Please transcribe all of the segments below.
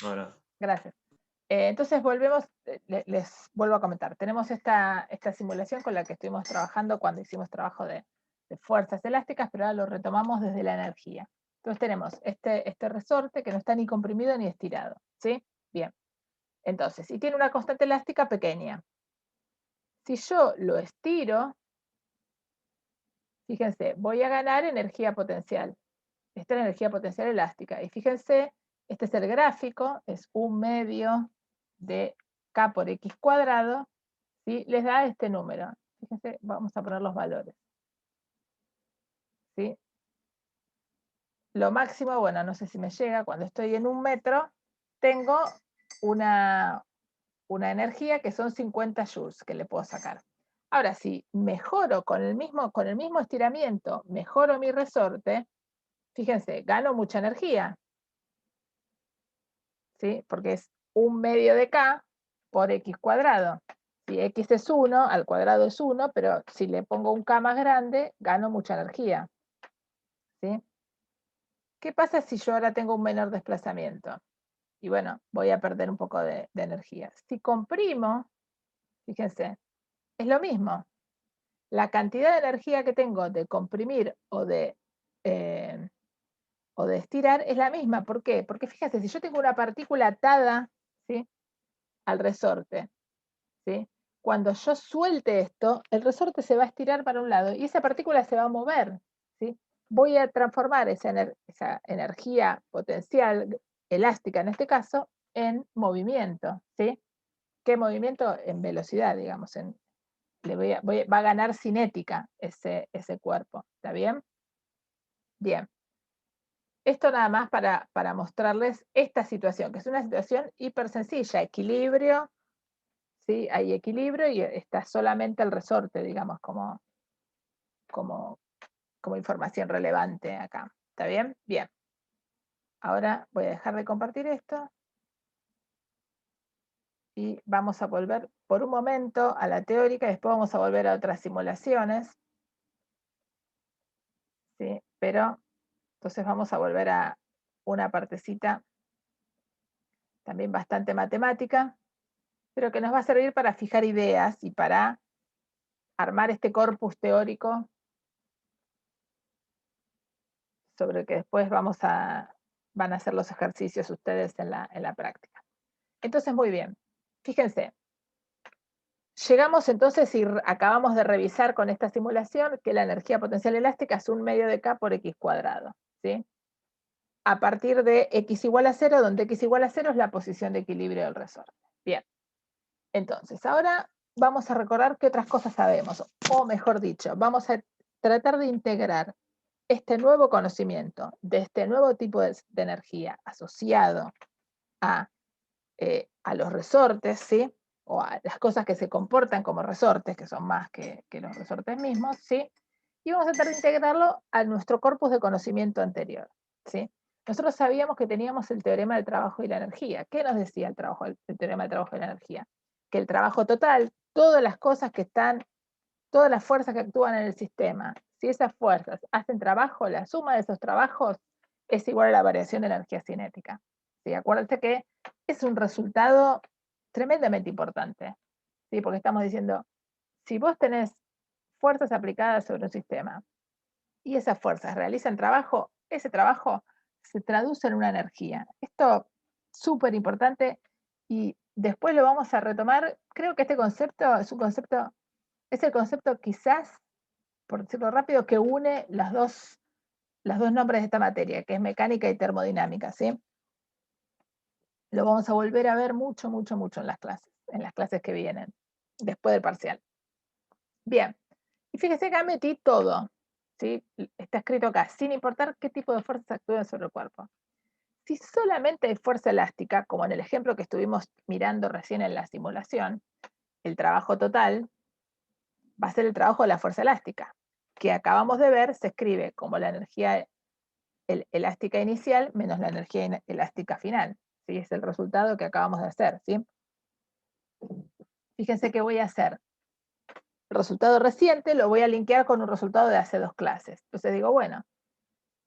Ahora, Gracias. Entonces volvemos, les vuelvo a comentar. Tenemos esta simulación con la que estuvimos trabajando cuando hicimos trabajo de fuerzas elásticas, pero ahora lo retomamos desde la energía. Entonces tenemos este resorte que no está ni comprimido ni estirado, ¿sí? Bien. Entonces, y tiene una constante elástica pequeña. Si yo lo estiro, fíjense, voy a ganar energía potencial. Esta es la energía potencial elástica. Y fíjense, este es el gráfico, es 1/2 de K por X cuadrado, ¿sí? Les da este número. Fíjense, vamos a poner los valores, ¿sí? Lo máximo, bueno, no sé si me llega, cuando estoy en 1 metro, tengo una, una energía que son 50 joules que le puedo sacar. Ahora, si mejoro con el mismo estiramiento, mejoro mi resorte, fíjense, gano mucha energía, ¿sí? Porque es 1/2 de K por X cuadrado. Si X es 1, al cuadrado es 1, pero si le pongo un K más grande, gano mucha energía, ¿sí? ¿Qué pasa si yo ahora tengo un menor desplazamiento? Y bueno, voy a perder un poco de energía. Si comprimo, fíjense, es lo mismo. La cantidad de energía que tengo de comprimir eh, o de estirar es la misma. ¿Por qué? Porque fíjense, si yo tengo una partícula atada, ¿sí?, al resorte, ¿sí? Cuando yo suelte esto, el resorte se va a estirar para un lado y esa partícula se va a mover, ¿sí? Voy a transformar esa energía potencial, elástica en este caso, en movimiento, ¿sí? ¿Qué movimiento? En velocidad, digamos, va a ganar cinética ese cuerpo, ¿está bien? Bien. Esto nada más para mostrarles esta situación, que es una situación hiper sencilla, equilibrio, ¿sí? Hay equilibrio y está solamente el resorte, digamos, como, como información relevante acá. ¿Está bien? Bien. Ahora voy a dejar de compartir esto y vamos a volver por un momento a la teórica, después vamos a volver a otras simulaciones, ¿sí? Pero entonces vamos a volver a una partecita también bastante matemática, pero que nos va a servir para fijar ideas y para armar este corpus teórico sobre el que después van a hacer los ejercicios ustedes en la práctica. Entonces, muy bien, fíjense, llegamos entonces y acabamos de revisar con esta simulación que la energía potencial elástica es 1/2 de K por X cuadrado, ¿sí? A partir de X igual a 0, donde X igual a 0 es la posición de equilibrio del resorte. Bien, entonces ahora vamos a recordar qué otras cosas sabemos, o mejor dicho, vamos a tratar de integrar este nuevo conocimiento de este nuevo tipo de energía asociado a, a los resortes, ¿sí? O a las cosas que se comportan como resortes, que son más que los resortes mismos, ¿sí? Y vamos a tratar de integrarlo a nuestro corpus de conocimiento anterior, ¿sí? Nosotros sabíamos que teníamos el teorema del trabajo y la energía. ¿Qué nos decía el teorema del trabajo y la energía? Que el trabajo total, todas las cosas que están, todas las fuerzas que actúan en el sistema, si esas fuerzas hacen trabajo, la suma de esos trabajos es igual a la variación de energía cinética. ¿Sí? Acuérdense que es un resultado tremendamente importante, ¿sí? Porque estamos diciendo, si vos tenés fuerzas aplicadas sobre un sistema y esas fuerzas realizan trabajo, ese trabajo se traduce en una energía. Esto es súper importante y después lo vamos a retomar. Creo que este concepto es el concepto quizás, por decirlo rápido, que une las dos nombres de esta materia, que es mecánica y termodinámica, ¿sí? Lo vamos a volver a ver mucho, mucho, mucho en las clases que vienen, después del parcial. Bien, y fíjese acá metí todo, ¿sí? Está escrito acá, sin importar qué tipo de fuerzas actúen sobre el cuerpo. Si solamente hay fuerza elástica, como en el ejemplo que estuvimos mirando recién en la simulación, el trabajo total va a ser el trabajo de la fuerza elástica, que acabamos de ver se escribe como la energía elástica inicial menos la energía elástica final. ¿Sí? Es el resultado que acabamos de hacer. ¿Sí? Fíjense qué voy a hacer. El resultado reciente lo voy a linkear con un resultado de hace 2 clases. Entonces digo, bueno,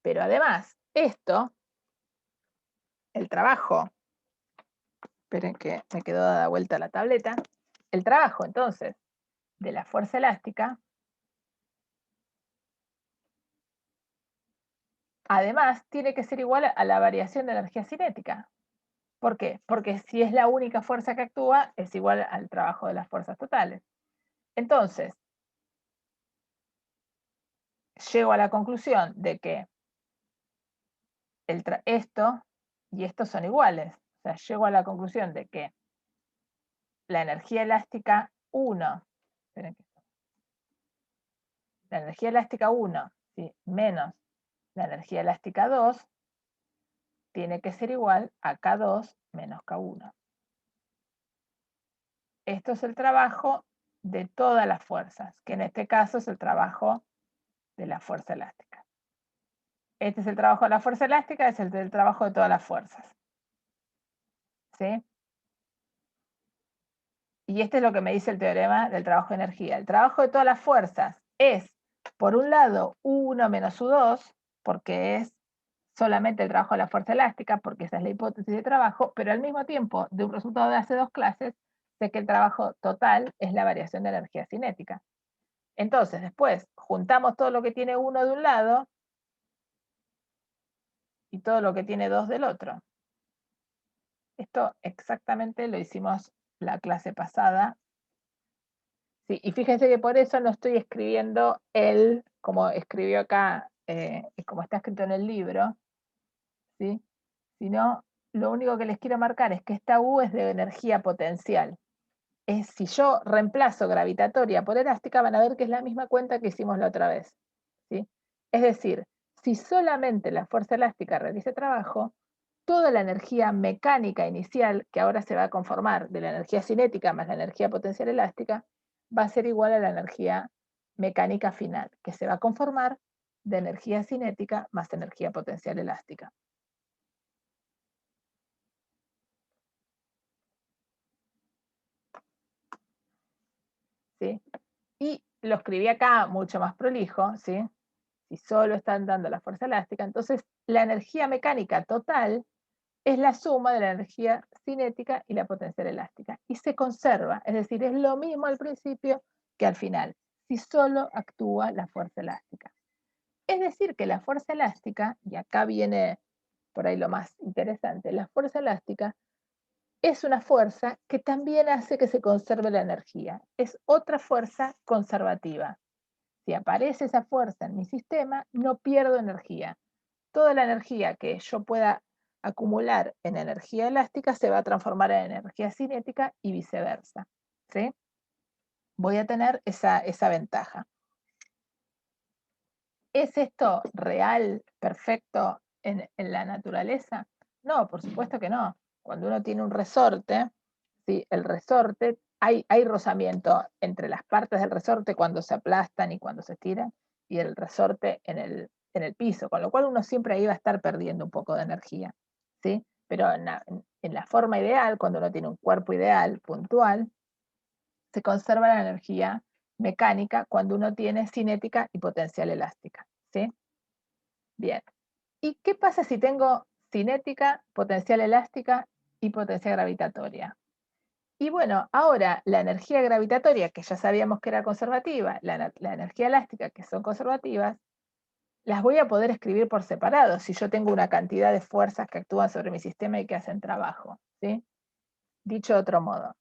pero además, esto, el trabajo Esperen que me quedó dada vuelta la tableta. El trabajo, entonces, de la fuerza elástica, además, tiene que ser igual a la variación de energía cinética. ¿Por qué? Porque si es la única fuerza que actúa, es igual al trabajo de las fuerzas totales. Entonces, llego a la conclusión de que esto y esto son iguales. O sea, llego a la conclusión de que la energía elástica 1, la energía elástica 1, ¿sí?, menos la energía elástica 2, tiene que ser igual a K2 menos K1. Esto es el trabajo de todas las fuerzas, que en este caso es el trabajo de la fuerza elástica. Este es el trabajo de la fuerza elástica, es el del trabajo de todas las fuerzas. ¿Sí? Y este es lo que me dice el teorema del trabajo de energía. El trabajo de todas las fuerzas es, por un lado, U1 menos U2, porque es solamente el trabajo de la fuerza elástica, porque esa es la hipótesis de trabajo, pero al mismo tiempo, de un resultado de hace 2 clases, sé que el trabajo total es la variación de energía cinética. Entonces, después, juntamos todo lo que tiene 1 de un lado y todo lo que tiene 2 del otro. Esto exactamente lo hicimos la clase pasada. Sí, y fíjense que por eso no estoy escribiendo él, como escribió acá, como está escrito en el libro, ¿sí?, sino lo único que les quiero marcar es que esta U es de energía potencial. Si yo reemplazo gravitatoria por elástica, van a ver que es la misma cuenta que hicimos la otra vez, ¿sí? Es decir, si solamente la fuerza elástica realiza trabajo, toda la energía mecánica inicial, que ahora se va a conformar de la energía cinética más la energía potencial elástica, va a ser igual a la energía mecánica final, que se va a conformar de energía cinética más energía potencial elástica. ¿Sí? Y lo escribí acá mucho más prolijo, ¿sí?, si solo están dando la fuerza elástica, entonces la energía mecánica total es la suma de la energía cinética y la potencial elástica, y se conserva, es decir, es lo mismo al principio que al final, si solo actúa la fuerza elástica. Es decir, que la fuerza elástica, y acá viene por ahí lo más interesante, la fuerza elástica es una fuerza que también hace que se conserve la energía, es otra fuerza conservativa. Si aparece esa fuerza en mi sistema, no pierdo energía. Toda la energía que yo pueda acumular en energía elástica se va a transformar en energía cinética y viceversa, ¿sí? Voy a tener esa ventaja. ¿Es esto real, perfecto en la naturaleza? No, por supuesto que no. Cuando uno tiene un resorte, ¿sí?, el resorte, hay rozamiento entre las partes del resorte cuando se aplastan y cuando se estiran, y el resorte en el piso, con lo cual uno siempre ahí va a estar perdiendo un poco de energía, ¿sí? Pero en la forma ideal, cuando uno tiene un cuerpo ideal, puntual, se conserva la energía mecánica cuando uno tiene cinética y potencial elástica, ¿sí? Bien. ¿Y qué pasa si tengo cinética, potencial elástica y potencial gravitatoria? Y bueno, ahora la energía gravitatoria, que ya sabíamos que era conservativa, la energía elástica, que son conservativas, las voy a poder escribir por separado si yo tengo una cantidad de fuerzas que actúan sobre mi sistema y que hacen trabajo, ¿sí? Dicho de otro modo,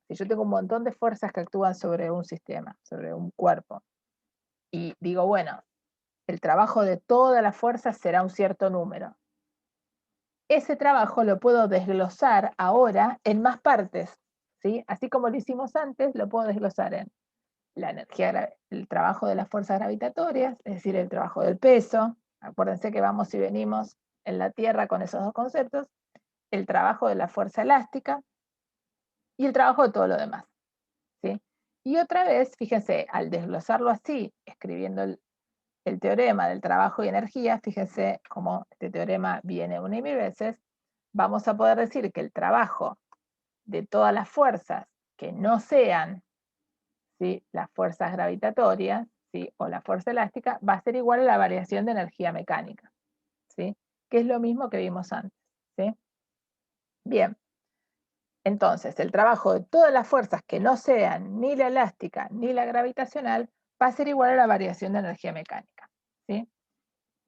si yo tengo un montón de fuerzas que actúan sobre un sistema, sobre un cuerpo, y digo, bueno, el trabajo de todas las fuerzas será un cierto número. Ese trabajo lo puedo desglosar ahora en más partes, ¿sí? Así como lo hicimos antes, lo puedo desglosar en la energía, el trabajo de las fuerzas gravitatorias, es decir, el trabajo del peso. Acuérdense que vamos y venimos en la Tierra con esos dos conceptos, el trabajo de la fuerza elástica y el trabajo de todo lo demás, ¿sí? Y otra vez, fíjense, al desglosarlo así, escribiendo el teorema del trabajo y energía, fíjense cómo este teorema viene una y mil veces, vamos a poder decir que el trabajo de todas las fuerzas que no sean, ¿sí?, las fuerzas gravitatorias, ¿sí?, o la fuerza elástica, va a ser igual a la variación de energía mecánica, ¿sí?, que es lo mismo que vimos antes, ¿sí? Bien, Entonces, el trabajo de todas las fuerzas que no sean ni la elástica ni la gravitacional va a ser igual a la variación de energía mecánica, ¿sí?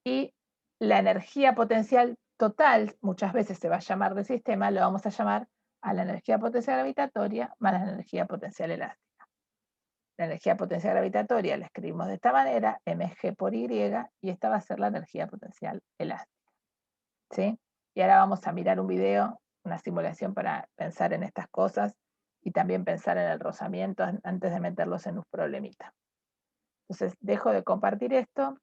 Y la energía potencial total, muchas veces se va a llamar de sistema, lo vamos a llamar a la energía potencial gravitatoria más la energía potencial elástica. La energía potencial gravitatoria la escribimos de esta manera, mg por y, y esta va a ser la energía potencial elástica, ¿sí? Y ahora vamos a mirar un video, una simulación para pensar en estas cosas y también pensar en el rozamiento antes de meterlos en un problemita. Entonces, dejo de compartir esto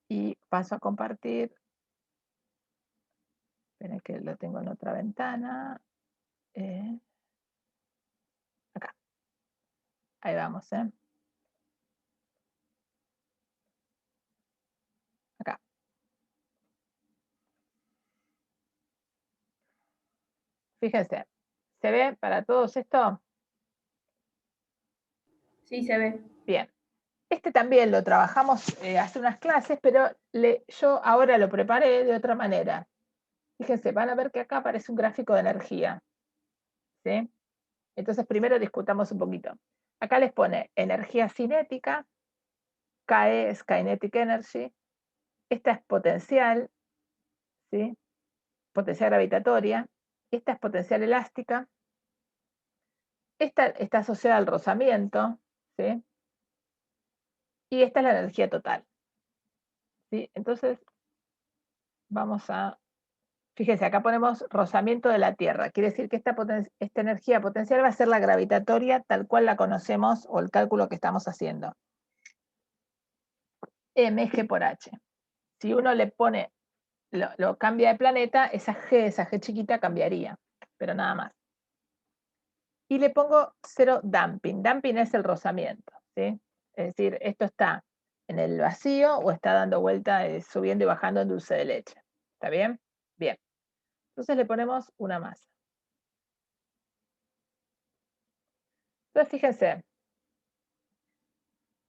y paso a compartir. Esperen que lo tengo en otra ventana. Acá. Ahí vamos, ¿eh? Acá. Fíjense, ¿se ve para todos esto? Sí, se ve. Bien. Este también lo trabajamos hace unas clases, pero yo ahora lo preparé de otra manera. Fíjense, van a ver que acá aparece un gráfico de energía, ¿sí? Entonces primero discutamos un poquito. Acá les pone energía cinética, KE es kinetic energy, esta es potencial, ¿sí? Potencial gravitatoria, esta es potencial elástica, esta está asociada al rozamiento, ¿sí? Y esta es la energía total, ¿sí? Entonces vamos a, fíjense, acá ponemos rozamiento de la Tierra, quiere decir que esta energía potencial va a ser la gravitatoria tal cual la conocemos o el cálculo que estamos haciendo. mg por h. Si uno le pone, lo cambia de planeta, esa G chiquita cambiaría, pero nada más. Y le pongo cero damping. Damping es el rozamiento, ¿sí? Es decir, esto está en el vacío o está dando vuelta, subiendo y bajando en dulce de leche. ¿Está bien? Bien. Entonces le ponemos una masa. Entonces fíjense.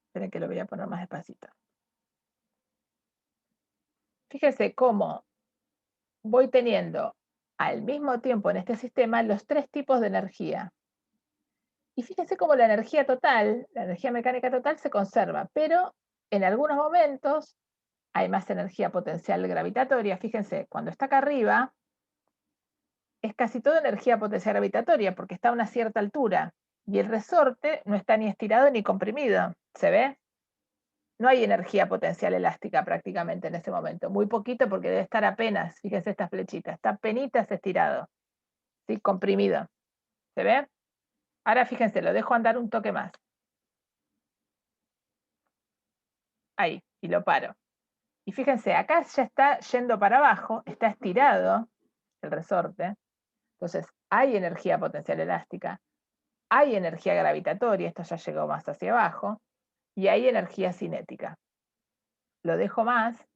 Esperen que lo voy a poner más despacito. Fíjense cómo voy teniendo al mismo tiempo en este sistema los tres tipos de energía. Y fíjense cómo la energía total, la energía mecánica total se conserva, pero en algunos momentos hay más energía potencial gravitatoria. Fíjense, cuando está acá arriba, es casi toda energía potencial gravitatoria porque está a una cierta altura y el resorte no está ni estirado ni comprimido. ¿Se ve? No hay energía potencial elástica prácticamente en ese momento. Muy poquito porque debe estar apenas, fíjense esta flechita, está penitas estirado, ¿sí? Comprimido. ¿Se ve? Ahora fíjense, lo dejo andar un toque más. Ahí, y lo paro. Y fíjense, acá ya está yendo para abajo, está estirado el resorte. Entonces, hay energía potencial elástica, hay energía gravitatoria, esto ya llegó más hacia abajo, y hay energía cinética. Lo dejo más.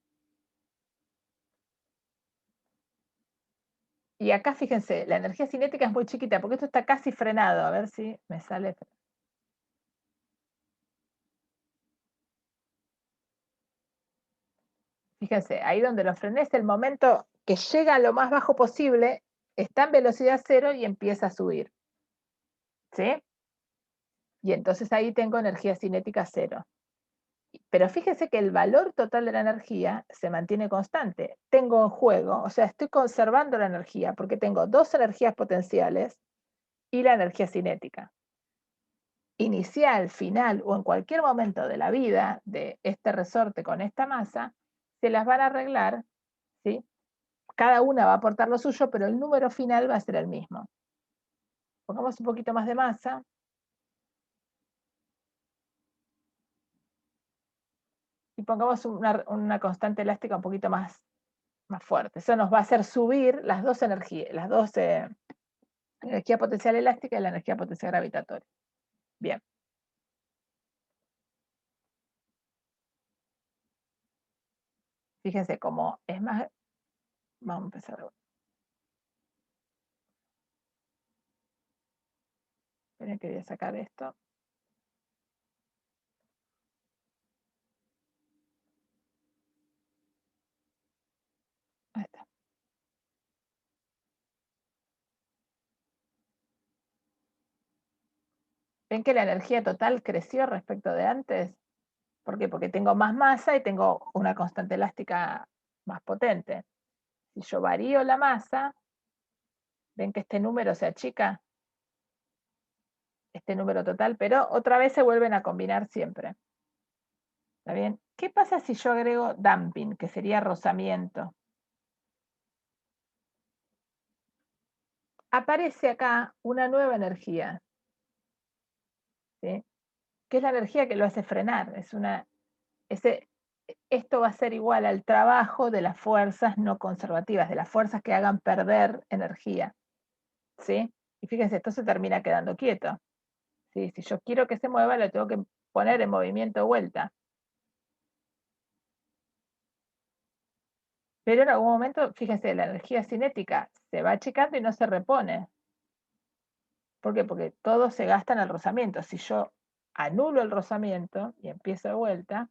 Y acá fíjense, la energía cinética es muy chiquita, porque esto está casi frenado. A ver si me sale. Fíjense, ahí donde lo frené es el momento que llega a lo más bajo posible, está en velocidad cero y empieza a subir. ¿Sí? Y entonces ahí tengo energía cinética cero. Pero fíjense que el valor total de la energía se mantiene constante. Tengo en juego, o sea, estoy conservando la energía porque tengo dos energías potenciales y la energía cinética. Inicial, final o en cualquier momento de la vida de este resorte con esta masa, se las van a arreglar, ¿sí? Cada una va a aportar lo suyo, pero el número final va a ser el mismo. Pongamos un poquito más de masa. Y pongamos una constante elástica un poquito más fuerte. Eso nos va a hacer subir las dos energías, energía potencial elástica y la energía potencial gravitatoria. Bien. Fíjense cómo es más. Vamos a empezar. Esperen que voy a sacar esto. Ahí está. ¿Ven que la energía total creció respecto de antes? ¿Por qué? Porque tengo más masa y tengo una constante elástica más potente. Si yo varío la masa, ven que este número se achica, este número total, pero otra vez se vuelven a combinar siempre. ¿Está bien? ¿Qué pasa si yo agrego damping, que sería rozamiento? Aparece acá una nueva energía, ¿sí? Que es la energía que lo hace frenar. Esto va a ser igual al trabajo de las fuerzas no conservativas, de las fuerzas que hagan perder energía, ¿sí? Y fíjense, esto se termina quedando quieto, ¿sí? Si yo quiero que se mueva, lo tengo que poner en movimiento de vuelta. Pero en algún momento, fíjense, la energía cinética se va achicando y no se repone. ¿Por qué? Porque todo se gasta en el rozamiento. Si yo anulo el rozamiento y empiezo de vuelta,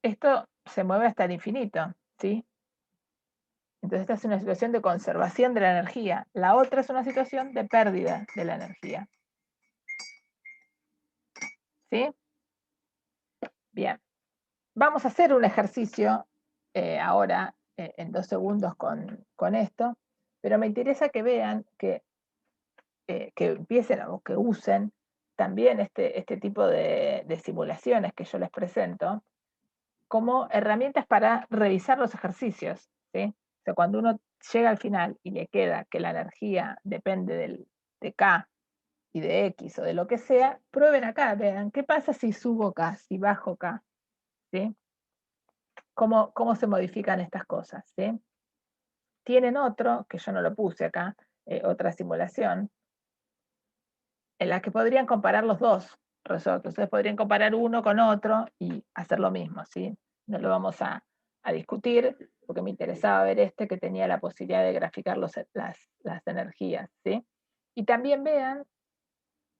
esto se mueve hasta el infinito, ¿sí? Entonces esta es una situación de conservación de la energía. La otra es una situación de pérdida de la energía. ¿Sí? Bien. Vamos a hacer un ejercicio ahora, en 2 segundos con esto, pero me interesa que vean que empiecen o que usen también este tipo de simulaciones que yo les presento como herramientas para revisar los ejercicios, ¿sí? O sea, cuando uno llega al final y le queda que la energía depende de K y de X o de lo que sea, prueben acá, vean, ¿qué pasa si subo K, si bajo K? ¿Sí? ¿Cómo se modifican estas cosas? ¿Sí? Tienen otro, que yo no lo puse acá, otra simulación, en la que podrían comparar los dos resultados. Ustedes podrían comparar uno con otro y hacer lo mismo, ¿sí? No lo vamos a discutir, porque me interesaba ver este que tenía la posibilidad de graficar las energías, ¿sí? Y también vean,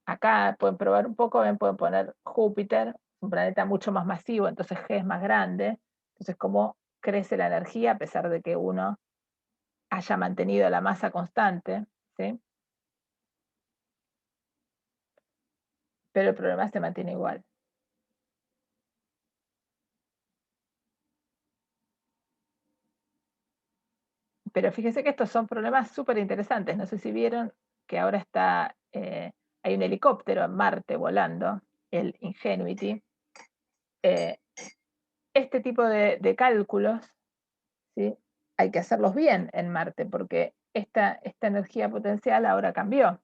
acá pueden probar un poco, ven, pueden poner Júpiter, un planeta mucho más masivo, entonces G es más grande, entonces cómo crece la energía a pesar de que uno haya mantenido la masa constante, ¿sí? Pero el problema se mantiene igual. Pero fíjese que estos son problemas súper interesantes. No sé si vieron que ahora hay un helicóptero en Marte volando, el Ingenuity. Eh, este tipo de cálculos, ¿sí? Hay que hacerlos bien en Marte, porque esta energía potencial ahora cambió,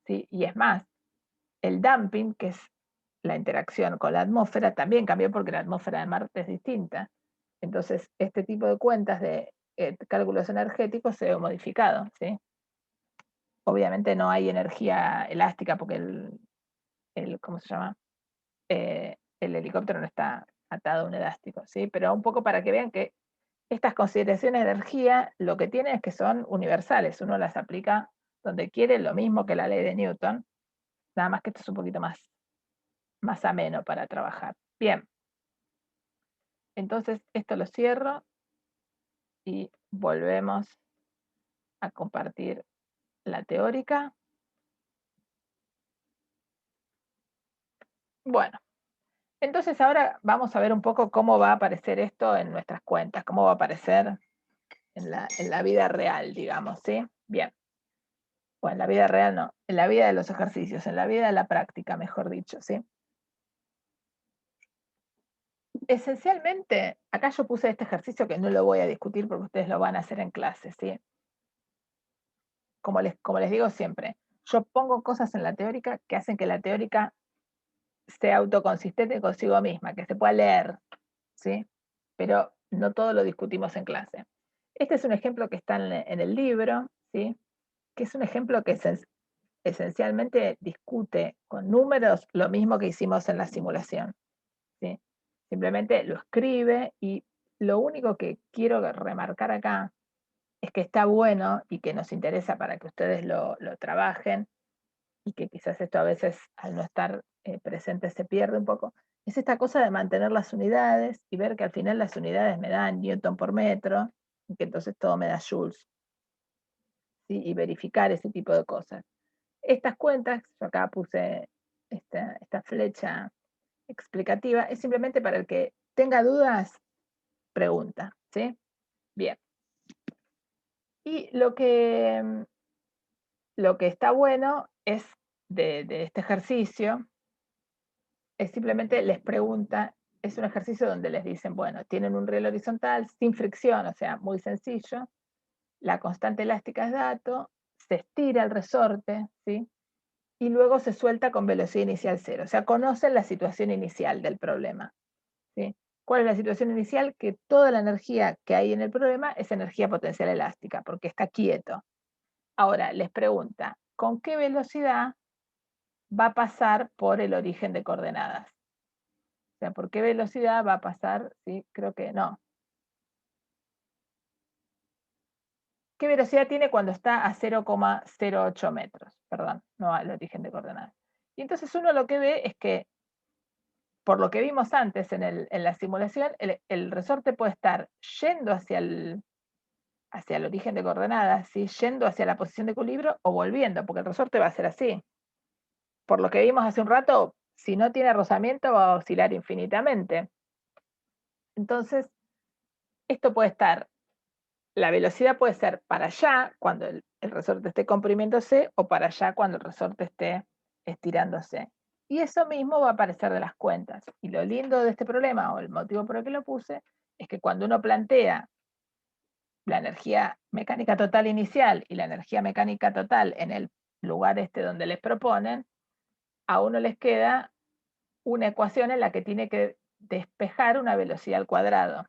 ¿sí? Y es más, el damping, que es la interacción con la atmósfera, también cambió porque la atmósfera de Marte es distinta. Entonces, este tipo de cuentas de cálculos energéticos se ve modificado, ¿sí? Obviamente no hay energía elástica porque ¿cómo se llama? El helicóptero no está atado a un elástico, ¿sí? Pero un poco para que vean que estas consideraciones de energía lo que tienen es que son universales, uno las aplica donde quiere, lo mismo que la ley de Newton, nada más que esto es un poquito más ameno para trabajar. Bien, entonces esto lo cierro y volvemos a compartir la teórica. Bueno, entonces ahora vamos a ver un poco cómo va a aparecer esto en nuestras cuentas, cómo va a aparecer en la vida real, digamos, ¿sí? Bien. Bueno, en la vida real no, en la vida de los ejercicios, en la vida de la práctica, mejor dicho, ¿sí? Esencialmente, acá yo puse este ejercicio que no lo voy a discutir porque ustedes lo van a hacer en clase, ¿sí? Como les digo siempre, yo pongo cosas en la teórica que hacen que la teórica sea autoconsistente consigo misma, que se pueda leer, ¿sí? Pero no todo lo discutimos en clase. Este es un ejemplo que está en el libro, ¿sí? Que es un ejemplo que esencialmente discute con números lo mismo que hicimos en la simulación, ¿sí? Simplemente lo escribe y lo único que quiero remarcar acá es que está bueno y que nos interesa para que ustedes lo trabajen y que quizás esto a veces al no estar presente se pierde un poco, es esta cosa de mantener las unidades y ver que al final las unidades me dan Newton por metro y que entonces todo me da joules, ¿sí? Y verificar ese tipo de cosas. estas cuentas, yo acá puse esta flecha explicativa, es simplemente para el que tenga dudas, pregunta, ¿sí? Bien. Y lo que está bueno es de este ejercicio, es simplemente les pregunta, es un ejercicio donde les dicen, bueno, tienen un riel horizontal sin fricción, o sea, muy sencillo, la constante elástica es dato, se estira el resorte, ¿sí? Y luego se suelta con velocidad inicial cero, o sea, conocen la situación inicial del problema, ¿sí? ¿Cuál es la situación inicial? Que toda la energía que hay en el problema es energía potencial elástica, porque está quieto. Ahora, les pregunta, ¿con qué velocidad va a pasar por el origen de coordenadas? O sea, ¿por qué velocidad va a pasar? Sí, creo que no. ¿Qué velocidad tiene cuando está a 0,08 metros? Perdón, no al origen de coordenadas. Y entonces uno lo que ve es que, por lo que vimos antes en la simulación, el resorte puede estar yendo hacia el origen de coordenadas, ¿sí? Yendo hacia la posición de equilibrio o volviendo, porque el resorte va a ser así. Por lo que vimos hace un rato, si no tiene rozamiento va a oscilar infinitamente. Entonces, esto puede estar, la velocidad puede ser para allá cuando el resorte esté comprimiéndose o para allá cuando el resorte esté estirándose. Y eso mismo va a aparecer de las cuentas. Y lo lindo de este problema, o el motivo por el que lo puse, es que cuando uno plantea la energía mecánica total inicial y la energía mecánica total en el lugar donde les proponen, a uno les queda una ecuación en la que tiene que despejar una velocidad al cuadrado.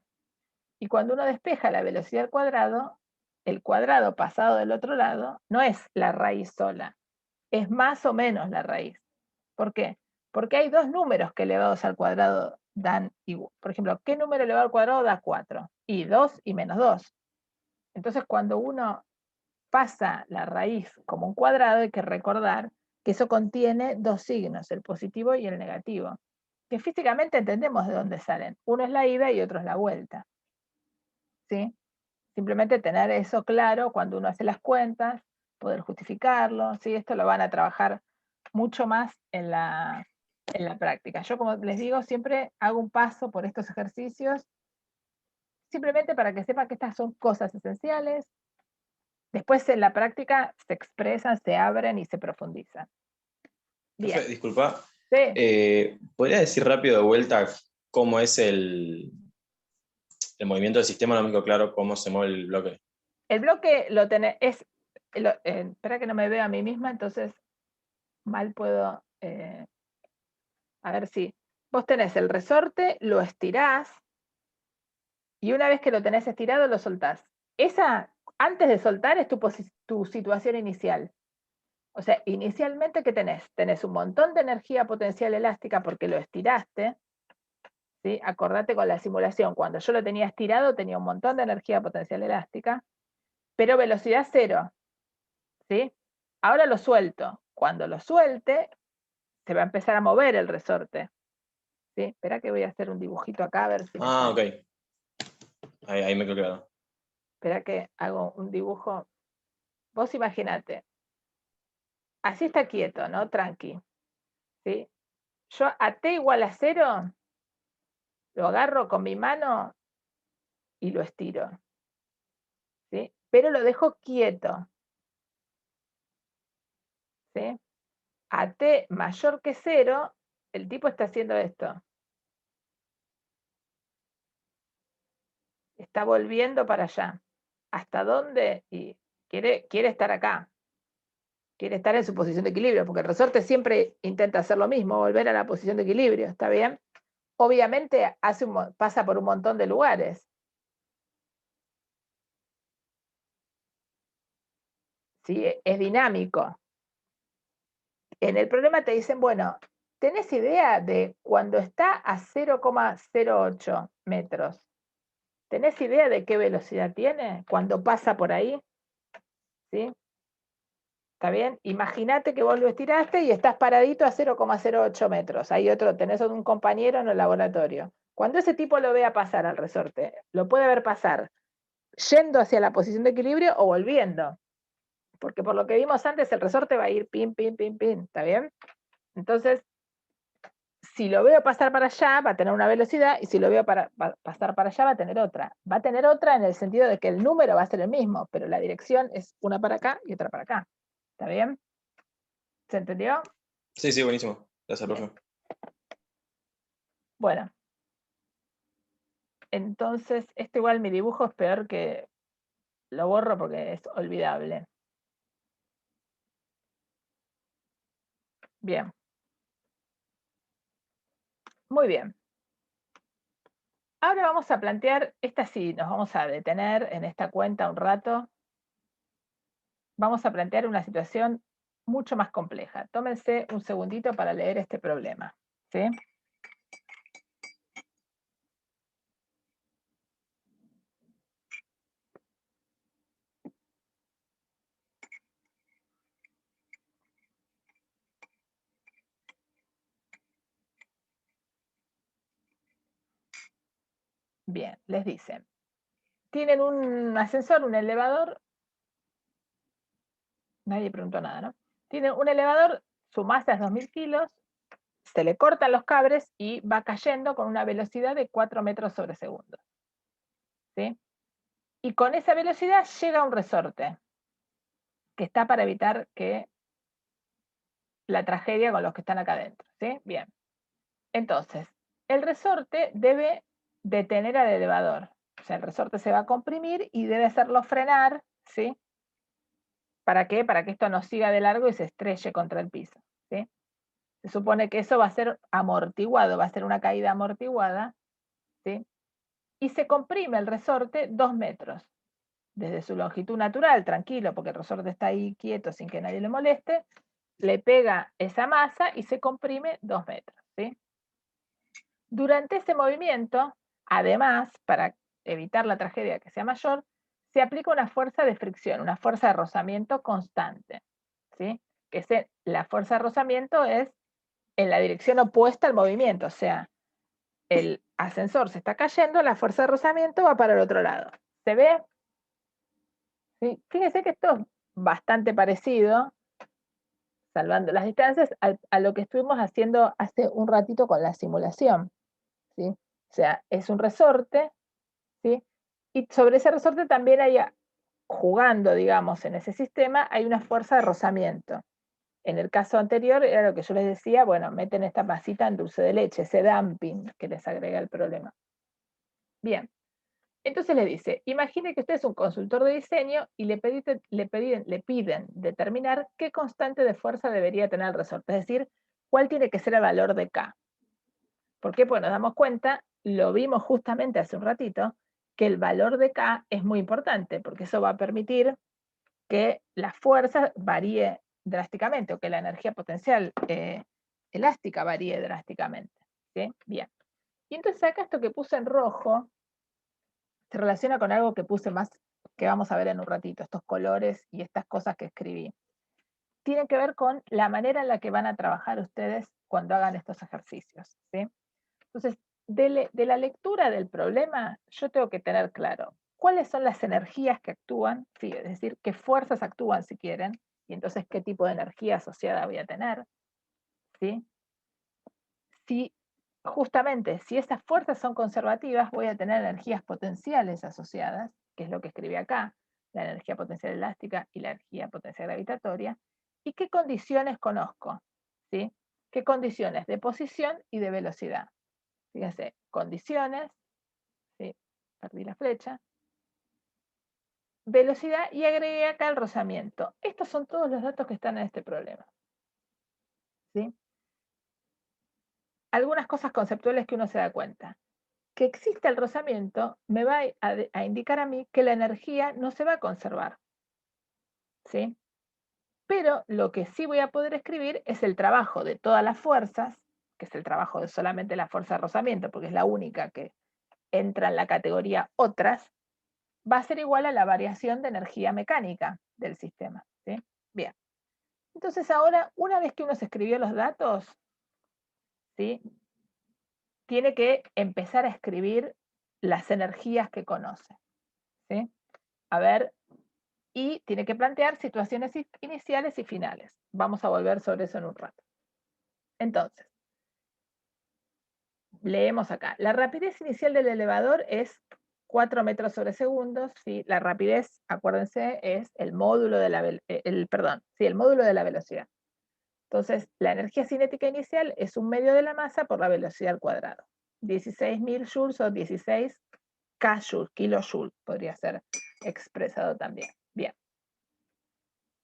Y cuando uno despeja la velocidad al cuadrado, el cuadrado pasado del otro lado no es la raíz sola, es más o menos la raíz. ¿Por qué? Porque hay dos números que elevados al cuadrado dan igual. Por ejemplo, ¿qué número elevado al cuadrado da 4? Y 2 y menos 2. Entonces, cuando uno pasa la raíz como un cuadrado, hay que recordar que eso contiene dos signos, el positivo y el negativo, que físicamente entendemos de dónde salen. Uno es la ida y otro es la vuelta. ¿Sí? Simplemente tener eso claro cuando uno hace las cuentas, poder justificarlo, ¿sí? Esto lo van a trabajar mucho más en la práctica. Yo, como les digo, siempre hago un paso por estos ejercicios, simplemente para que sepan que estas son cosas esenciales. Después en la práctica se expresan, se abren y se profundizan. Bien. Disculpa, Sí. ¿podría decir rápido de vuelta cómo es el movimiento del sistema? No me quedó claro cómo se mueve el bloque. El bloque lo tenés, espera que no me veo a mí misma, entonces mal puedo, a ver si, vos tenés el resorte, lo estirás, y una vez que lo tenés estirado, lo soltás. Esa, antes de soltar, es tu situación inicial. O sea, inicialmente, ¿qué tenés? Tenés un montón de energía potencial elástica porque lo estiraste, ¿sí? Acordate con la simulación, cuando yo lo tenía estirado, tenía un montón de energía potencial elástica, pero velocidad cero, ¿sí? Ahora lo suelto. Cuando lo suelte, se va a empezar a mover el resorte. ¿Sí? Espera que voy a hacer un dibujito acá, a ver si me sale. Ok. Ahí me quedó claro. Espera que hago un dibujo. Vos imaginate, así está quieto, ¿no? Tranqui. ¿Sí? Yo a t igual a 0, lo agarro con mi mano y lo estiro. ¿Sí? Pero lo dejo quieto. ¿Sí? A t mayor que 0, el tipo está haciendo esto. Está volviendo para allá. ¿Hasta dónde? Y quiere estar acá. Quiere estar en su posición de equilibrio, porque el resorte siempre intenta hacer lo mismo, volver a la posición de equilibrio, ¿está bien? Obviamente pasa por un montón de lugares. ¿Sí? Es dinámico. En el problema te dicen, bueno, ¿tenés idea de cuando está a 0,08 metros? ¿Tenés idea de qué velocidad tiene cuando pasa por ahí? ¿Sí? ¿Está bien? Imagínate que vos lo estiraste y estás paradito a 0,08 metros. Hay otro, tenés un compañero en el laboratorio. Cuando ese tipo lo vea pasar al resorte, lo puede ver pasar yendo hacia la posición de equilibrio o volviendo. Porque por lo que vimos antes, el resorte va a ir pin, pin, pin, pin, ¿está bien? Entonces, si lo veo pasar para allá, va a tener una velocidad, y si lo veo pasar para allá, va a tener otra. Va a tener otra en el sentido de que el número va a ser el mismo, pero la dirección es una para acá y otra para acá. ¿Está bien? ¿Se entendió? Sí, sí, buenísimo. Gracias, Bien. profe. Bueno, entonces, esto igual mi dibujo es peor que... Lo borro porque es olvidable. Bien. Muy bien. Ahora vamos a plantear, esta sí, nos vamos a detener en esta cuenta un rato. Vamos a plantear una situación mucho más compleja. Tómense un segundito para leer este problema. ¿Sí? Bien, les dicen. Tienen un ascensor, un elevador. Nadie preguntó nada, ¿no? Tienen un elevador, su masa es 2000 kilos, se le cortan los cables y va cayendo con una velocidad de 4 metros sobre segundo. ¿Sí? Y con esa velocidad llega a un resorte que está para evitar que la tragedia con los que están acá adentro. ¿Sí? Bien. Entonces, el resorte debe detener al elevador. O sea, el resorte se va a comprimir y debe hacerlo frenar, ¿sí? ¿Para qué? Para que esto no siga de largo y se estrelle contra el piso, ¿sí? Se supone que eso va a ser amortiguado, va a ser una caída amortiguada, ¿sí? Y se comprime el resorte 2 metros, desde su longitud natural, tranquilo, porque el resorte está ahí quieto sin que nadie le moleste, le pega esa masa y se comprime 2 metros, ¿sí? Durante ese movimiento, además, para evitar la tragedia que sea mayor, se aplica una fuerza de fricción, una fuerza de rozamiento constante, ¿sí? La fuerza de rozamiento es en la dirección opuesta al movimiento, o sea, el ascensor se está cayendo, la fuerza de rozamiento va para el otro lado. ¿Se ve? ¿Sí? Fíjense que esto es bastante parecido, salvando las distancias, a lo que estuvimos haciendo hace un ratito con la simulación, ¿sí? O sea, es un resorte, ¿sí? Y sobre ese resorte también hay, jugando, digamos, en ese sistema, hay una fuerza de rozamiento. En el caso anterior era lo que yo les decía, bueno, meten esta masita en dulce de leche, ese dumping que les agrega el problema. Bien, entonces le dice, imagine que usted es un consultor de diseño y le piden determinar qué constante de fuerza debería tener el resorte, es decir, cuál tiene que ser el valor de K. ¿Por qué? Pues nos damos cuenta, lo vimos justamente hace un ratito, que el valor de K es muy importante, porque eso va a permitir que la fuerza varíe drásticamente, o que la energía potencial elástica varíe drásticamente. ¿Sí? Bien. Y entonces acá esto que puse en rojo se relaciona con algo que puse más, que vamos a ver en un ratito, estos colores y estas cosas que escribí. Tienen que ver con la manera en la que van a trabajar ustedes cuando hagan estos ejercicios. ¿Sí? Entonces, de la lectura del problema, yo tengo que tener claro cuáles son las energías que actúan, sí, es decir, qué fuerzas actúan si quieren, y entonces qué tipo de energía asociada voy a tener. ¿Sí? Si justamente, si esas fuerzas son conservativas, voy a tener energías potenciales asociadas, que es lo que escribí acá, la energía potencial elástica y la energía potencial gravitatoria, y qué condiciones conozco, ¿sí? ¿Qué condiciones de posición y de velocidad? Fíjense, condiciones, ¿sí? Perdí la flecha, velocidad y agregué acá el rozamiento. Estos son todos los datos que están en este problema, ¿sí? Algunas cosas conceptuales que uno se da cuenta. Que exista el rozamiento me va a indicar a mí que la energía no se va a conservar, ¿sí? Pero lo que sí voy a poder escribir es el trabajo de todas las fuerzas, que es el trabajo de solamente la fuerza de rozamiento, porque es la única que entra en la categoría otras, va a ser igual a la variación de energía mecánica del sistema, ¿sí? Bien. Entonces ahora, una vez que uno se escribió los datos, ¿sí? Tiene que empezar a escribir las energías que conoce, ¿sí? A ver, y tiene que plantear situaciones iniciales y finales. Vamos a volver sobre eso en un rato. Entonces, leemos acá. La rapidez inicial del elevador es 4 metros sobre segundos. ¿Sí? La rapidez, acuérdense, es el módulo de la, el módulo de la velocidad. Entonces, la energía cinética inicial es un medio de la masa por la velocidad al cuadrado. 16.000 joules o 16 kJ, kilojoule, podría ser expresado también. Bien.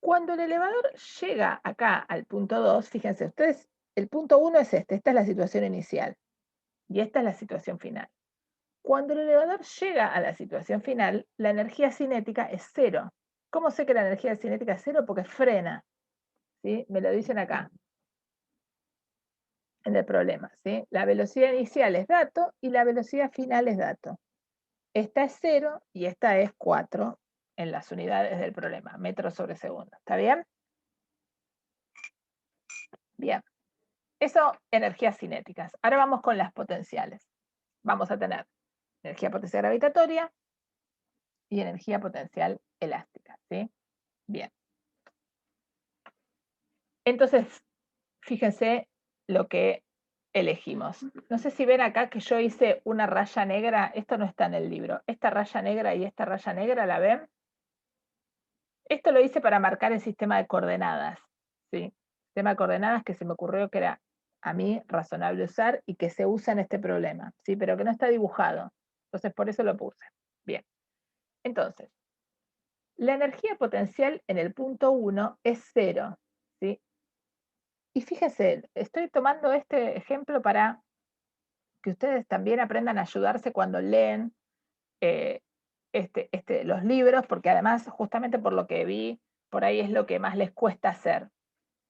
Cuando el elevador llega acá al punto 2, fíjense ustedes, el punto 1 es este, esta es la situación inicial y esta es la situación final. Cuando el elevador llega a la situación final, la energía cinética es cero. ¿Cómo sé que la energía cinética es cero? Porque frena. ¿Sí? Me lo dicen acá, en el problema. ¿Sí? La velocidad inicial es dato y la velocidad final es dato. Esta es 0 y esta es 4 en las unidades del problema, metros sobre segundo. ¿Está bien? Bien. Eso, energías cinéticas. Ahora vamos con las potenciales. Vamos a tener energía potencial gravitatoria y energía potencial elástica. ¿Sí? Bien. Entonces, fíjense lo que elegimos. No sé si ven acá que yo hice una raya negra. Esto no está en el libro. Esta raya negra y esta raya negra, ¿la ven? Esto lo hice para marcar el sistema de coordenadas. ¿Sí? Sistema de coordenadas que se me ocurrió que era a mí razonable usar y que se usa en este problema, ¿sí? Pero que no está dibujado. Entonces, por eso lo puse. Bien. Entonces, la energía potencial en el punto 1 es 0. ¿Sí? Y fíjense, estoy tomando este ejemplo para que ustedes también aprendan a ayudarse cuando leen eh, los libros, porque además, justamente por lo que vi, por ahí es lo que más les cuesta hacer,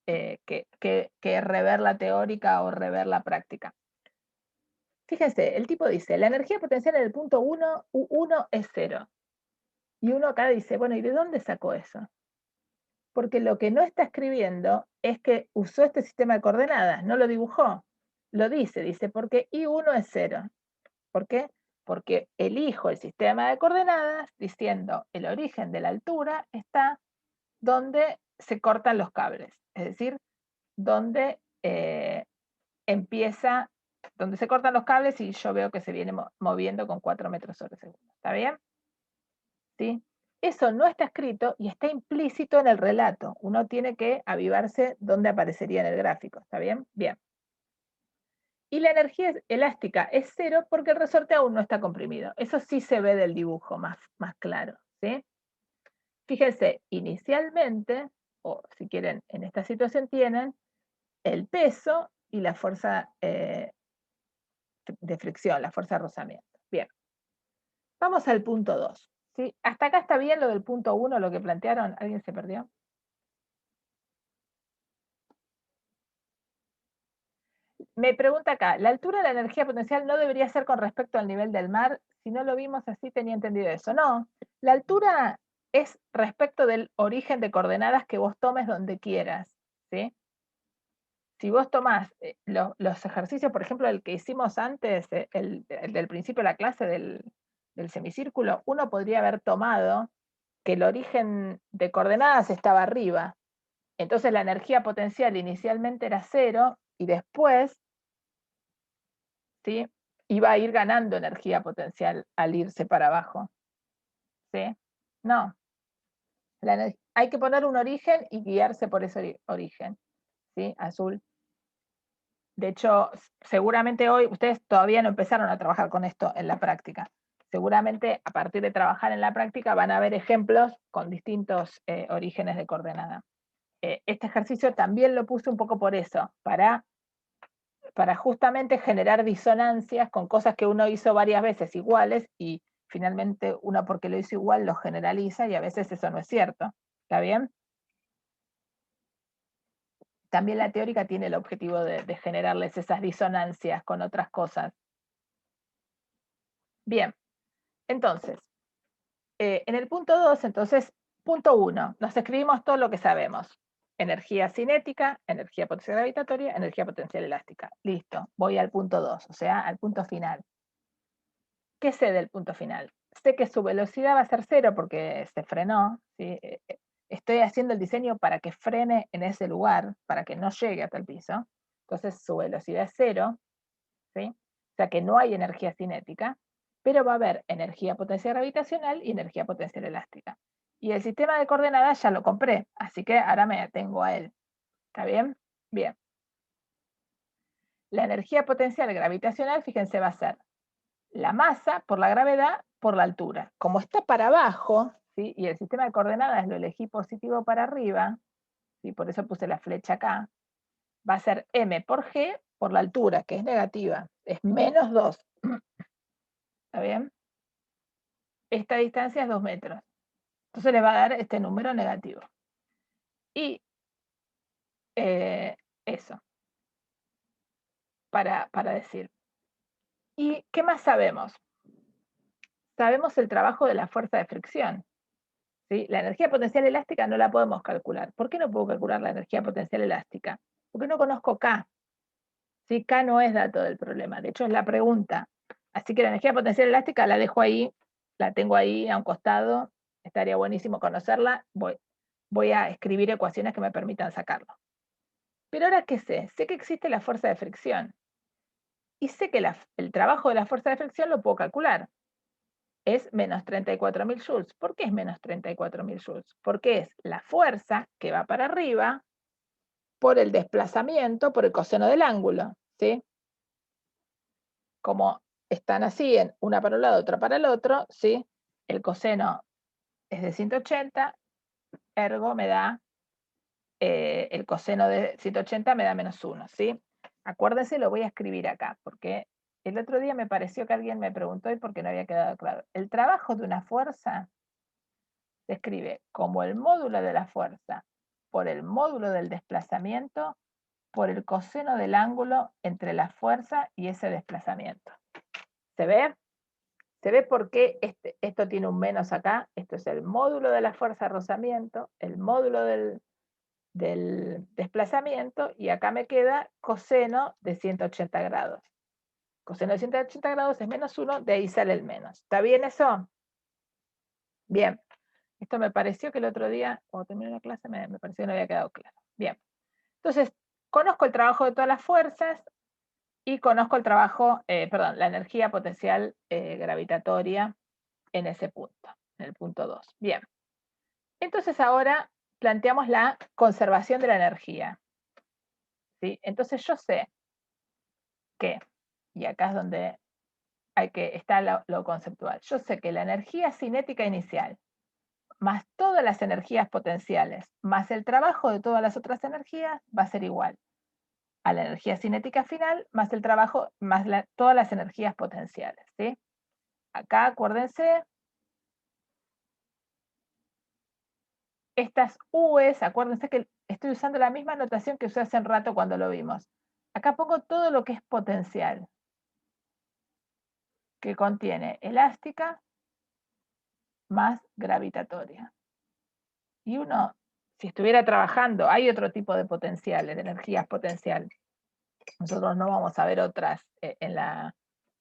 que rever la teórica o rever la práctica. Fíjense, el tipo dice, la energía potencial en el punto 1, U1 es 0. Y uno acá dice, bueno, ¿y de dónde sacó eso? Porque lo que no está escribiendo es que usó este sistema de coordenadas, no lo dibujó. Lo dice, porque I1 es 0. ¿Por qué? Porque elijo el sistema de coordenadas diciendo el origen de la altura está donde se cortan los cables, es decir, donde empieza, donde se cortan los cables y yo veo que se viene moviendo con 4 metros sobre segundo. ¿Está bien? ¿Sí? Eso no está escrito y está implícito en el relato. Uno tiene que avivarse dónde aparecería en el gráfico. ¿Está bien? Bien. Y la energía elástica es 0 porque el resorte aún no está comprimido. Eso sí se ve del dibujo más claro. ¿Sí? Fíjense, inicialmente, o si quieren, en esta situación tienen el peso y la fuerza de fricción, la fuerza de rozamiento. Bien. Vamos al punto 2. ¿Sí? ¿Hasta acá está bien lo del punto 1, lo que plantearon? ¿Alguien se perdió? Me pregunta acá, ¿la altura de la energía potencial no debería ser con respecto al nivel del mar? Si no lo vimos así, tenía entendido eso. No, la altura es respecto del origen de coordenadas que vos tomes donde quieras. ¿Sí? Si vos tomás los ejercicios, por ejemplo, el que hicimos antes, el del principio de la clase del semicírculo, uno podría haber tomado que el origen de coordenadas estaba arriba. Entonces la energía potencial inicialmente era 0 y después, ¿sí?, iba a ir ganando energía potencial al irse para abajo. ¿Sí? No. Hay que poner un origen y guiarse por ese origen. ¿Sí? Azul. De hecho, seguramente hoy ustedes todavía no empezaron a trabajar con esto en la práctica. Seguramente a partir de trabajar en la práctica van a ver ejemplos con distintos orígenes de coordenada. Este ejercicio también lo puse un poco por eso, para justamente generar disonancias con cosas que uno hizo varias veces iguales y finalmente uno porque lo hizo igual lo generaliza y a veces eso no es cierto. ¿Está bien? También la teórica tiene el objetivo de generarles esas disonancias con otras cosas. Bien, entonces, en el punto 2, entonces, punto 1, nos escribimos todo lo que sabemos. Energía cinética, energía potencial gravitatoria, energía potencial elástica. Listo, voy al punto 2, o sea, al punto final. ¿Qué sé del punto final? sé que su velocidad va a ser 0 porque se frenó, ¿sí? Estoy haciendo el diseño para que frene en ese lugar, para que no llegue hasta el piso. Entonces su velocidad es 0, ¿sí? O sea que no hay energía cinética, pero va a haber energía potencial gravitacional y energía potencial elástica. Y el sistema de coordenadas ya lo compré, así que ahora me atengo a él. ¿Está bien? Bien. La energía potencial gravitacional, fíjense, va a ser la masa por la gravedad por la altura. Como está para abajo, ¿sí? Y el sistema de coordenadas lo elegí positivo para arriba, ¿sí? Por eso puse la flecha acá, va a ser m por g por la altura, que es negativa, es menos 2. ¿Está bien? Esta distancia es 2 metros. Entonces le va a dar este número negativo. Y eso, para decir. ¿Y qué más sabemos? Sabemos el trabajo de la fuerza de fricción. ¿Sí? La energía potencial elástica no la podemos calcular. ¿Por qué no puedo calcular la energía potencial elástica? Porque no conozco K. ¿Sí? K no es dato del problema, de hecho es la pregunta. Así que la energía potencial elástica la dejo ahí, la tengo ahí a un costado, estaría buenísimo conocerla, voy a escribir ecuaciones que me permitan sacarlo. Pero ahora, ¿qué sé? Sé que existe la fuerza de fricción y sé que el trabajo de la fuerza de fricción lo puedo calcular. Es menos 34.000 joules. ¿Por qué es menos 34.000 joules? Porque es la fuerza que va para arriba por el desplazamiento, por el coseno del ángulo, ¿sí? Como están así, en una para un lado, otra para el otro, ¿sí? El coseno es de 180, ergo me da, el coseno de 180 me da menos 1, ¿sí? Acuérdense, lo voy a escribir acá, porque el otro día me pareció que alguien me preguntó y porque no había quedado claro. El trabajo de una fuerza se escribe como el módulo de la fuerza por el módulo del desplazamiento por el coseno del ángulo entre la fuerza y ese desplazamiento. ¿Se ve? ¿Se ve por qué esto tiene un menos acá? Esto es el módulo de la fuerza de rozamiento, el módulo del desplazamiento, y acá me queda coseno de 180 grados. Coseno de 180 grados es menos 1, de ahí sale el menos. ¿Está bien eso? Bien. Esto me pareció que el otro día, cuando terminé la clase, me pareció que no había quedado claro. Bien. Entonces, conozco el trabajo de todas las fuerzas y conozco el trabajo, la energía potencial gravitatoria en ese punto, en el punto 2. Bien. Entonces ahora planteamos la conservación de la energía. ¿Sí? Entonces yo sé que, y acá es donde está lo conceptual, yo sé que la energía cinética inicial más todas las energías potenciales, más el trabajo de todas las otras energías, va a ser igual a la energía cinética final, más el trabajo, más todas las energías potenciales. ¿Sí? Acá, acuérdense, estas U's, acuérdense que estoy usando la misma notación que usé hace un rato cuando lo vimos. Acá pongo todo lo que es potencial, que contiene elástica más gravitatoria. Y uno, si estuviera trabajando, hay otro tipo de potenciales, de energías potenciales. Nosotros no vamos a ver otras en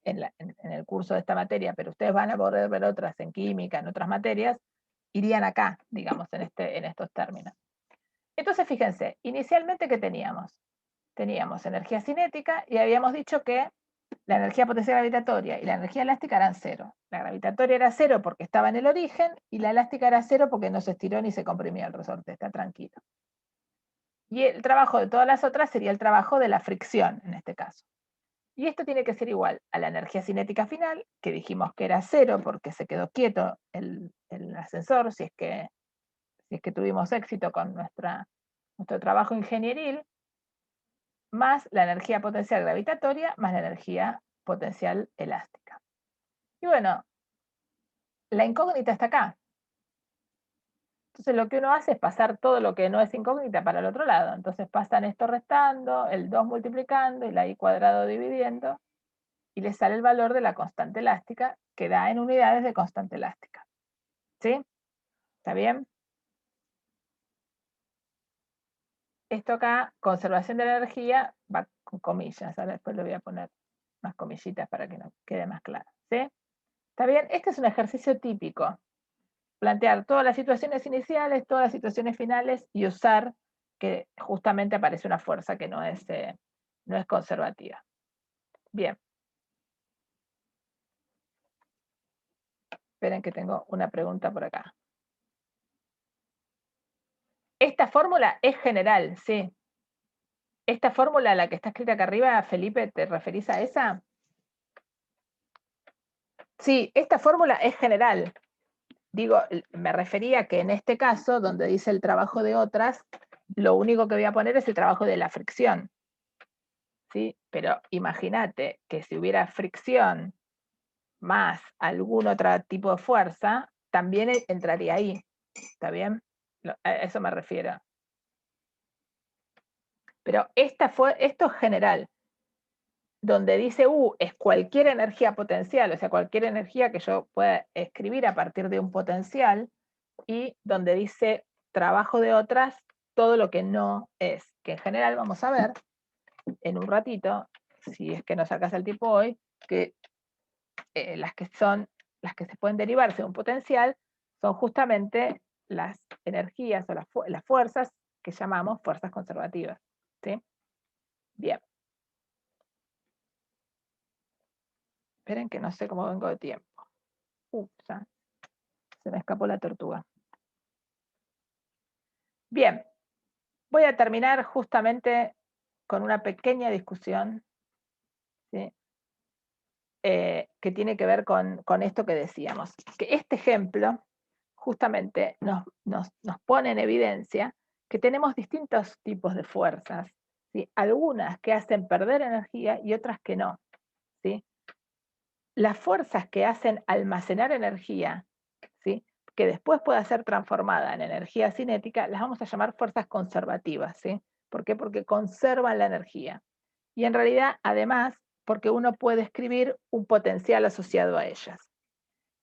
el curso de esta materia, pero ustedes van a poder ver otras en química, en otras materias, irían acá, digamos, en estos términos. Entonces, fíjense, inicialmente, ¿qué teníamos? Teníamos energía cinética y habíamos dicho que la energía potencial gravitatoria y la energía elástica eran 0. La gravitatoria era 0 porque estaba en el origen y la elástica era 0 porque no se estiró ni se comprimió el resorte, está tranquilo. Y el trabajo de todas las otras sería el trabajo de la fricción, en este caso. Y esto tiene que ser igual a la energía cinética final, que dijimos que era 0 porque se quedó quieto el ascensor, si es que tuvimos éxito con nuestro trabajo ingenieril, más la energía potencial gravitatoria, más la energía potencial elástica. Y bueno, la incógnita está acá. Entonces lo que uno hace es pasar todo lo que no es incógnita para el otro lado. Entonces pasan esto restando, el 2 multiplicando y la i cuadrado dividiendo, y le sale el valor de la constante elástica, que da en unidades de constante elástica. ¿Sí? ¿Está bien? Esto acá, conservación de la energía, va con comillas. Ahora después le voy a poner unas comillitas para que nos quede más claro. ¿Sí? ¿Está bien? Este es un ejercicio típico. Plantear todas las situaciones iniciales, todas las situaciones finales y usar que justamente aparece una fuerza que no es conservativa. Bien. Esperen que tengo una pregunta por acá. Esta fórmula es general, sí. Esta fórmula, la que está escrita acá arriba, Felipe, ¿te referís a esa? Sí, esta fórmula es general. Digo, me refería que en este caso, donde dice el trabajo de otras, lo único que voy a poner es el trabajo de la fricción. ¿Sí? Pero imagínate que si hubiera fricción más algún otro tipo de fuerza, también entraría ahí. ¿Está bien? A eso me refiero. Pero esto es general. Donde dice U es cualquier energía potencial, o sea, cualquier energía que yo pueda escribir a partir de un potencial, y donde dice trabajo de otras, todo lo que no es, que en general vamos a ver en un ratito, si es que no sacas el tipo hoy, que las que se pueden derivarse de un potencial son justamente las energías o las fuerzas que llamamos fuerzas conservativas. ¿Sí? Bien. Esperen que no sé cómo vengo de tiempo. Ups, se me escapó la tortuga. Bien, voy a terminar justamente con una pequeña discusión, ¿sí? Que tiene que ver con esto que decíamos. Que este ejemplo justamente nos pone en evidencia que tenemos distintos tipos de fuerzas, ¿sí? Algunas que hacen perder energía y otras que no. ¿Sí? Las fuerzas que hacen almacenar energía, ¿sí? Que después pueda ser transformada en energía cinética, las vamos a llamar fuerzas conservativas. ¿Sí? ¿Por qué? Porque conservan la energía. Y en realidad, además, porque uno puede escribir un potencial asociado a ellas.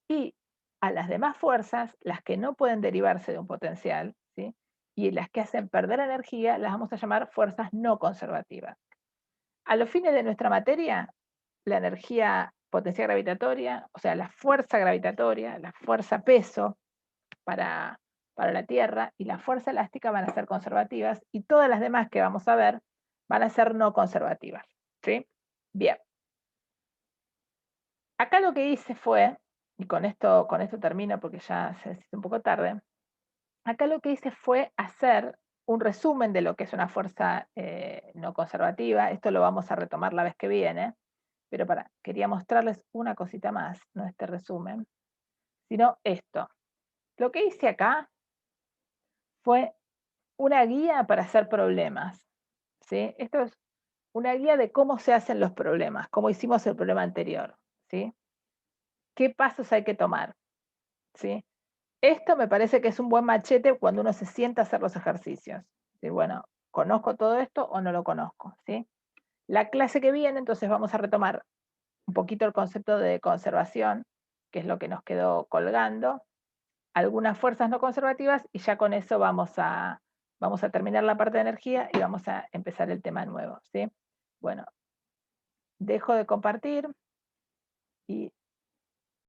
Y a las demás fuerzas, las que no pueden derivarse de un potencial, ¿sí? Y las que hacen perder energía, las vamos a llamar fuerzas no conservativas. A los fines de nuestra materia, la energía potencial gravitatoria, o sea, la fuerza gravitatoria, la fuerza peso para la Tierra y la fuerza elástica van a ser conservativas y todas las demás que vamos a ver van a ser no conservativas. ¿Sí? Bien. Acá lo que hice fue, y con esto termino porque ya se hizo un poco tarde, acá lo que hice fue hacer un resumen de lo que es una fuerza no conservativa. Esto lo vamos a retomar la vez que viene, pero quería mostrarles una cosita más, no este resumen, sino esto. Lo que hice acá fue una guía para hacer problemas. ¿Sí? Esto es una guía de cómo se hacen los problemas, cómo hicimos el problema anterior. ¿Sí? ¿Qué pasos hay que tomar? ¿Sí? Esto me parece que es un buen machete cuando uno se sienta a hacer los ejercicios. ¿Sí? Bueno, ¿conozco todo esto o no lo conozco? ¿Sí? La clase que viene, entonces vamos a retomar un poquito el concepto de conservación, que es lo que nos quedó colgando, algunas fuerzas no conservativas, y ya con eso vamos a terminar la parte de energía y vamos a empezar el tema nuevo. ¿Sí? Bueno, dejo de compartir y